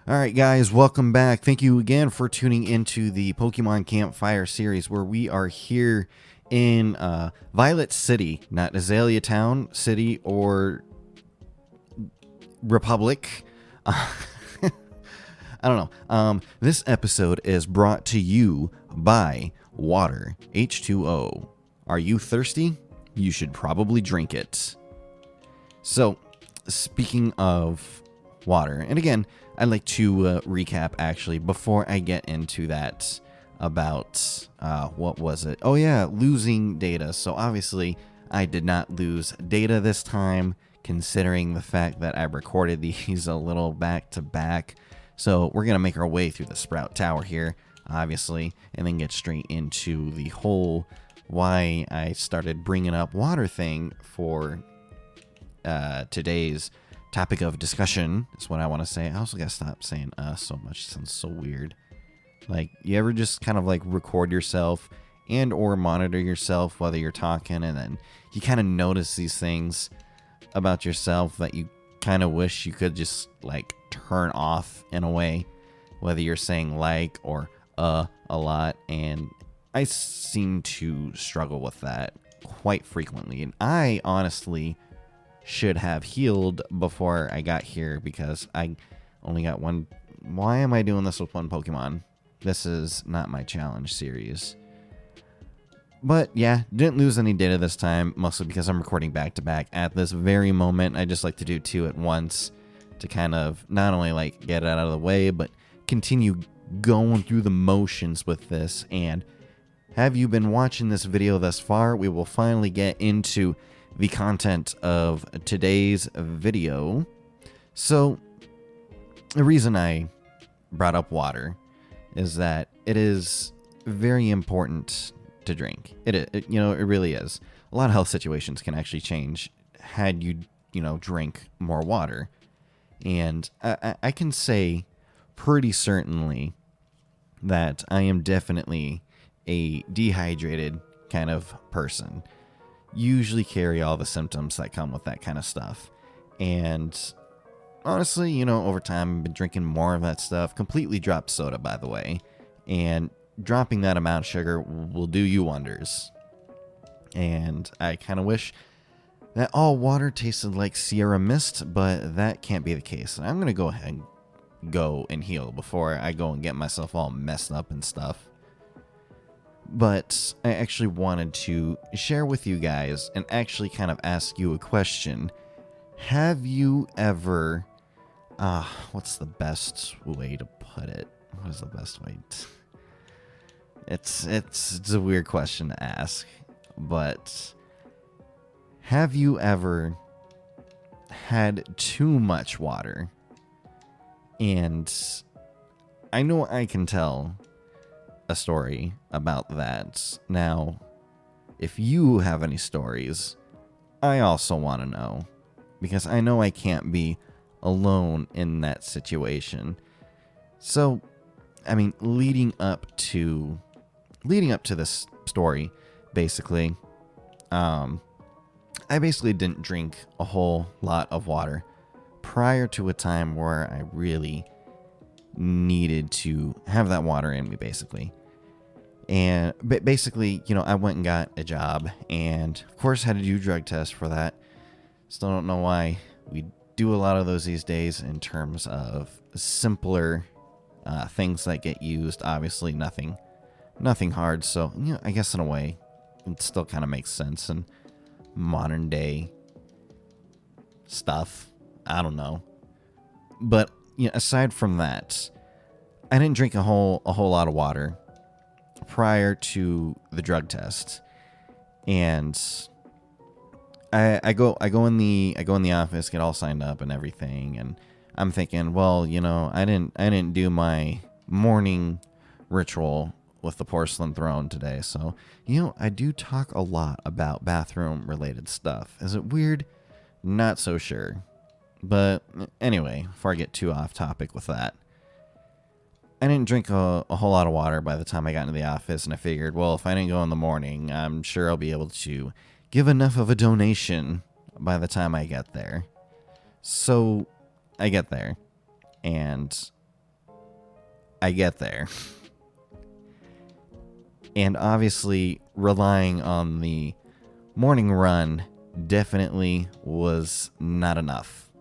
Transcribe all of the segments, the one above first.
Alright guys, welcome back. Thank you again for tuning into the Pokemon Campfire series where we are here in Violet City, not Azalea Town, City, or Republic. I don't know. This episode is brought to you by water, H2O. Are you thirsty? You should probably drink it. So, speaking of water, and again, I'd like to recap actually before I get into that about what was it? Oh yeah, losing data. So obviously I did not lose data this time, considering the fact that I recorded these a little back to back. So we're gonna make our way through the Sprout Tower here, obviously, and then get straight into the whole why I started bringing up water thing for today's topic of discussion is what I want to say. I also gotta stop saying so much. It sounds so weird. Like, you ever just kind of like record yourself and or monitor yourself while you're talking, and then you kind of notice these things about yourself that you kind of wish you could just like turn off in a way, whether you're saying like or a lot. And I seem to struggle with that quite frequently, and I honestly should have healed before I got here because I only got one. Why am I doing this with one Pokemon? This is not my challenge series. But yeah, didn't lose any data this time, mostly because I'm recording back to back at this very moment. I just like to do two at once to kind of not only like get it out of the way, but continue going through the motions with this. And have you been watching this video thus far? We will finally get into the content of today's video. So the reason I brought up water is that it is very important to drink. It really is. A lot of health situations can actually change had you drink more water. And I can say pretty certainly that I am definitely a dehydrated kind of person. Usually carry all the symptoms that come with that kind of stuff. And honestly, over time, I've been drinking more of that stuff. Completely dropped soda, by the way. And dropping that amount of sugar will do you wonders. And I kind of wish that all water tasted like Sierra Mist, but that can't be the case. And I'm going to go ahead and heal before I go and get myself all messed up and stuff. But I actually wanted to share with you guys and actually kind of ask you a question. Have you ever, what's the best way to put it? What is the best way? It's a weird question to ask, but have you ever had too much water? And I know I can tell a story about that. Now, if you have any stories, I also want to know, because I know I can't be alone in that situation. So, I mean, leading up to this story, basically, I basically didn't drink a whole lot of water prior to a time where I really needed to have that water in me, basically. And basically, I went and got a job, and of course had to do drug tests for that. Still don't know why we do a lot of those these days in terms of simpler things that get used. Obviously nothing hard. So, I guess in a way, it still kind of makes sense in modern day stuff. I don't know. But, aside from that, I didn't drink a whole lot of water prior to the drug test. And I go in the office, get all signed up and everything, and I'm thinking, well, I didn't do my morning ritual with the porcelain throne today. So, I do talk a lot about bathroom related stuff. Is it weird? Not so sure. But anyway, before I get too off topic with that, I didn't drink a whole lot of water by the time I got into the office, and I figured, well, if I didn't go in the morning, I'm sure I'll be able to give enough of a donation by the time I get there. So I get there, and I get there. And obviously, relying on the morning run definitely was not enough.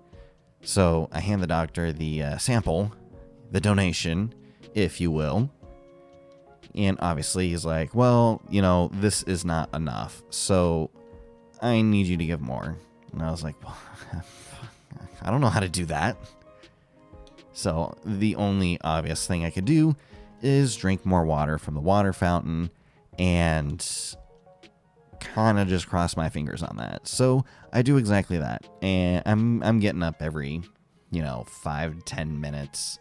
So I hand the doctor the sample, the donation, if you will. And obviously he's like, well, this is not enough. So I need you to give more. And I was like, well, I don't know how to do that. So the only obvious thing I could do is drink more water from the water fountain and kind of just cross my fingers on that. So I do exactly that. And I'm getting up every, 5 to 10 minutes.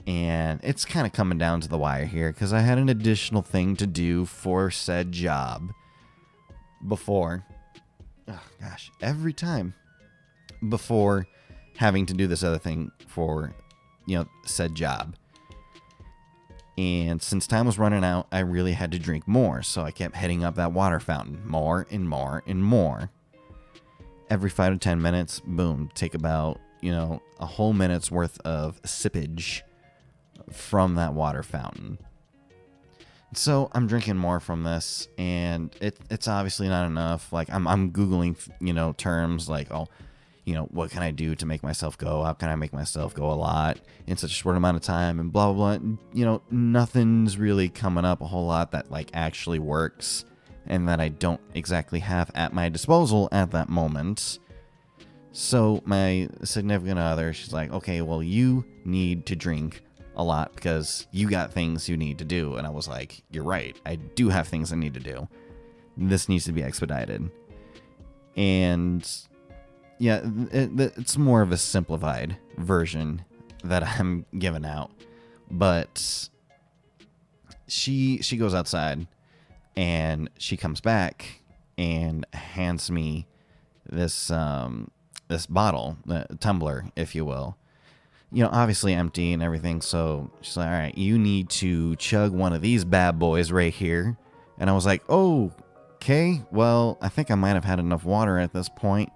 And it's kind of coming down to the wire here because I had an additional thing to do for said job before. Oh, gosh, every time before having to do this other thing for, said job. And since time was running out, I really had to drink more. So I kept hitting up that water fountain more and more and more. Every 5 to 10 minutes, boom, take about, a whole minute's worth of sippage from that water fountain. So I'm drinking more from this, and it's obviously not enough. Like I'm Googling, terms like, what can I do to make myself go? How can I make myself go a lot in such a short amount of time? And blah, blah, blah. Nothing's really coming up a whole lot that like actually works and that I don't exactly have at my disposal at that moment. So my significant other, she's like, okay, well, you need to drink a lot because you got things you need to do. And I was like, you're right. I do have things I need to do. This needs to be expedited. And yeah, it's more of a simplified version that I'm giving out. But she goes outside and she comes back and hands me this this bottle, the tumbler, if you will. Obviously empty and everything. So she's like, all right, you need to chug one of these bad boys right here. And I was like, oh, okay, well, I think I might have had enough water at this point,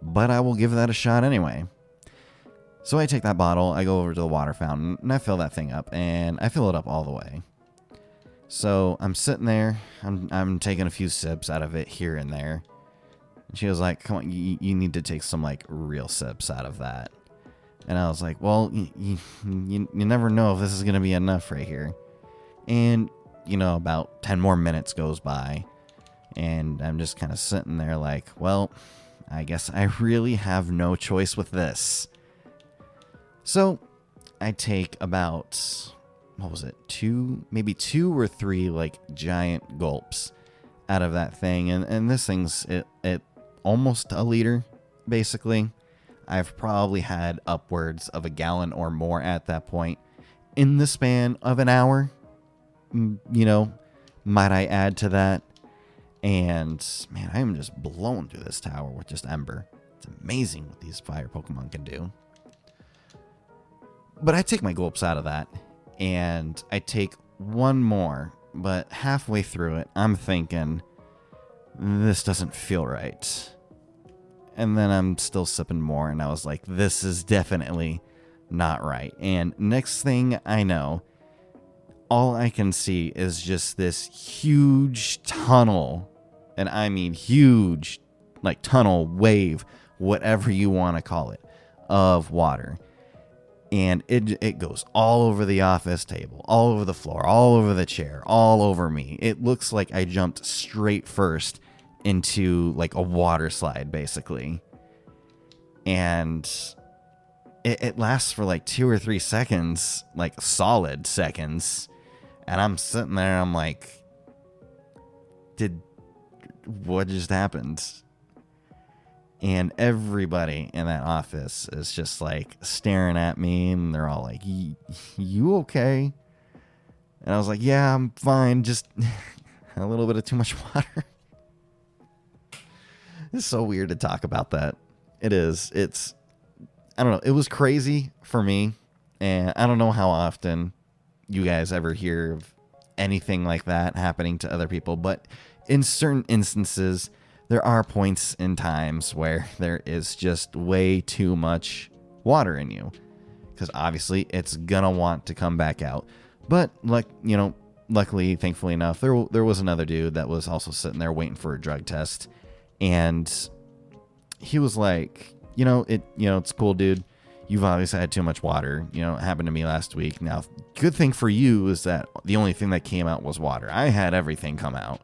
but I will give that a shot anyway. So I take that bottle, I go over to the water fountain, and I fill that thing up, and I fill it up all the way. So I'm sitting there, I'm taking a few sips out of it here and there. And she was like, come on, you need to take some like real sips out of that. And I was like, well, you never know if this is going to be enough right here. And, about 10 more minutes goes by. And I'm just kind of sitting there like, well, I guess I really have no choice with this. So I take about, maybe two or three like giant gulps out of that thing. And this thing's it almost a liter, basically. I've probably had upwards of a gallon or more at that point in the span of an hour. Might I add to that? And man, I am just blown through this tower with just Ember. It's amazing what these fire Pokemon can do. But I take my gulps out of that and I take one more, but halfway through it, I'm thinking, this doesn't feel right. And then I'm still sipping more, and I was like, this is definitely not right. And next thing I know, all I can see is just this huge tunnel, and I mean huge, like tunnel, wave, whatever you want to call it, of water. And it goes all over the office table, all over the floor, all over the chair, all over me. It looks like I jumped straight first into like a water slide, basically. And it lasts for like 2 or 3 seconds, like solid seconds. And I'm sitting there, I'm like, what just happened? And everybody in that office is just like staring at me, and they're all like, you okay? And I was like, yeah, I'm fine, just a little bit of too much water. It's so weird to talk about that. It is. I don't know. It was crazy for me. And I don't know how often you guys ever hear of anything like that happening to other people. But in certain instances, there are points in times where there is just way too much water in you. because obviously it's gonna want to come back out. But luckily, thankfully enough, there was another dude that was also sitting there waiting for a drug test, and he was like, it's cool, dude. You've obviously had too much water. It happened to me last week. Now, good thing for you is that the only thing that came out was water. I had everything come out.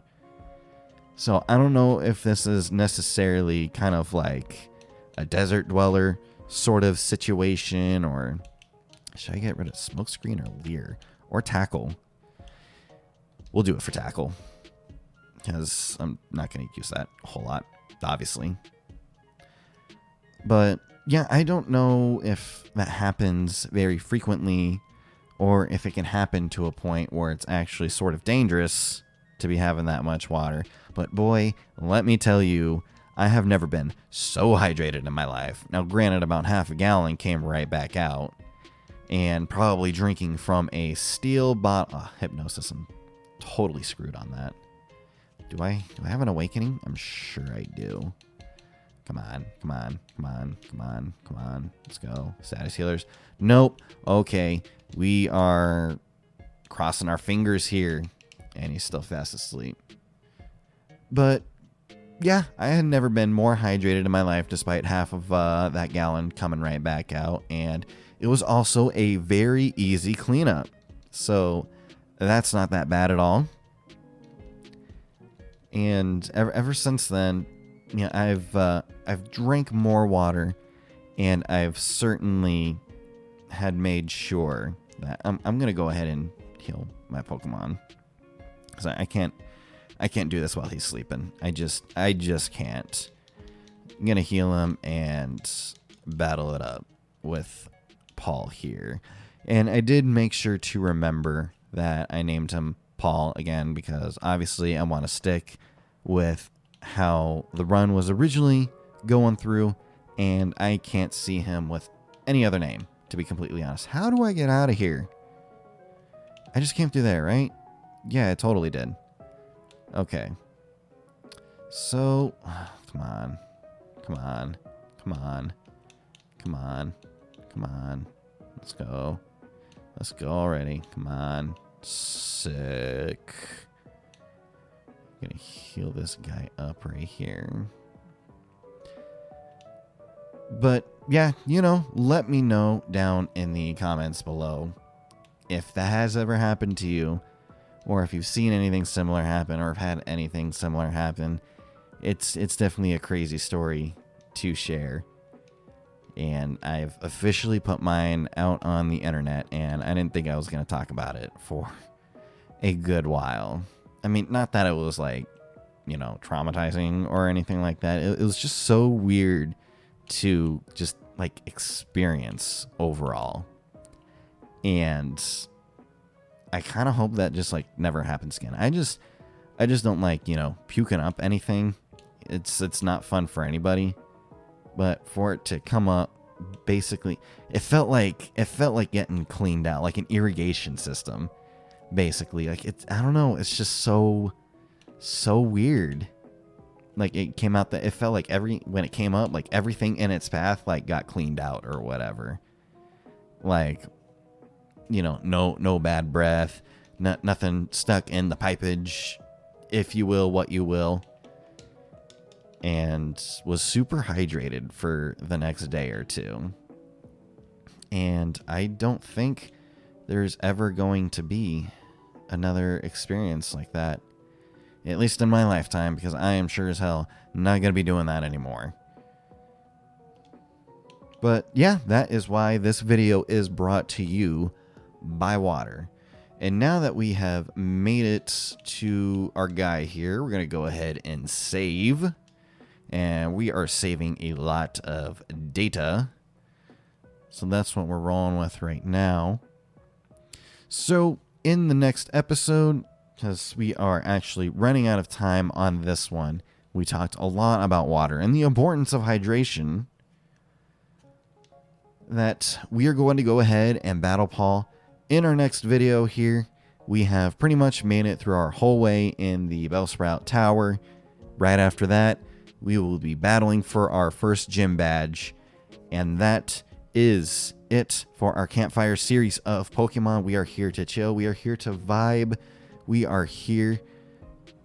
So I don't know if this is necessarily kind of like a desert dweller sort of situation, or should I get rid of smokescreen or leer or tackle? We'll do it for tackle because I'm not going to use that a whole lot, obviously. But yeah, I don't know if that happens very frequently or if it can happen to a point where it's actually sort of dangerous to be having that much water. But boy, let me tell you, I have never been so hydrated in my life. Now, granted, about half a gallon came right back out, and probably drinking from a steel bottle. Oh, hypnosis, I'm totally screwed on that. Do I have an awakening? I'm sure I do. Come on. Let's go. Status healers. Nope. Okay. We are crossing our fingers here. And he's still fast asleep. But yeah, I had never been more hydrated in my life despite half of that gallon coming right back out. And it was also a very easy cleanup. So that's not that bad at all. And ever since then, I've drank more water, and I've certainly had made sure that I'm gonna go ahead and heal my Pokemon, because I can't do this while he's sleeping. I just can't. I'm gonna heal him and battle it up with Paul here. And I did make sure to remember that I named him Paul again, because obviously I want to stick with how the run was originally going through, and I can't see him with any other name, to be completely honest. How do I get out of here? I just came through there, right? Yeah, I totally did. Okay. So, come on. Let's go already. Come on. Sick. Gonna heal this guy up right here. But yeah, let me know down in the comments below if that has ever happened to you, or if you've seen anything similar happen, or have had anything similar happen. It's definitely a crazy story to share. And I've officially put mine out on the internet, and I didn't think I was going to talk about it for a good while. I mean, not that it was like, traumatizing or anything like that. It was just so weird to just like experience overall. And I kind of hope that just like never happens again. I just don't like, puking up anything. It's not fun for anybody. But for it to come up, basically, it felt like getting cleaned out, like an irrigation system. Basically, like I don't know, it's just so weird. Like it came out that it felt like when it came up, like everything in its path like got cleaned out or whatever. Like, no bad breath, nothing stuck in the pipage, if you will, what you will. And was super hydrated for the next day or two. And I don't think there's ever going to be another experience like that, at least in my lifetime, because I am sure as hell not going to be doing that anymore. But yeah, that is why this video is brought to you by water. And now that we have made it to our guy here, we're going to go ahead and save. And we are saving a lot of data. So that's what we're rolling with right now. So in the next episode, because we are actually running out of time on this one, we talked a lot about water and the importance of hydration. That we are going to go ahead and battle Paul in our next video here. We have pretty much made it through our whole way in the Bellsprout Tower. Right after that, we will be battling for our first gym badge. And that is it for our Campfire series of Pokemon. We are here to chill. We are here to vibe. We are here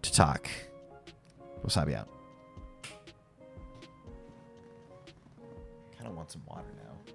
to talk. Wasabi out. Kind of want some water now.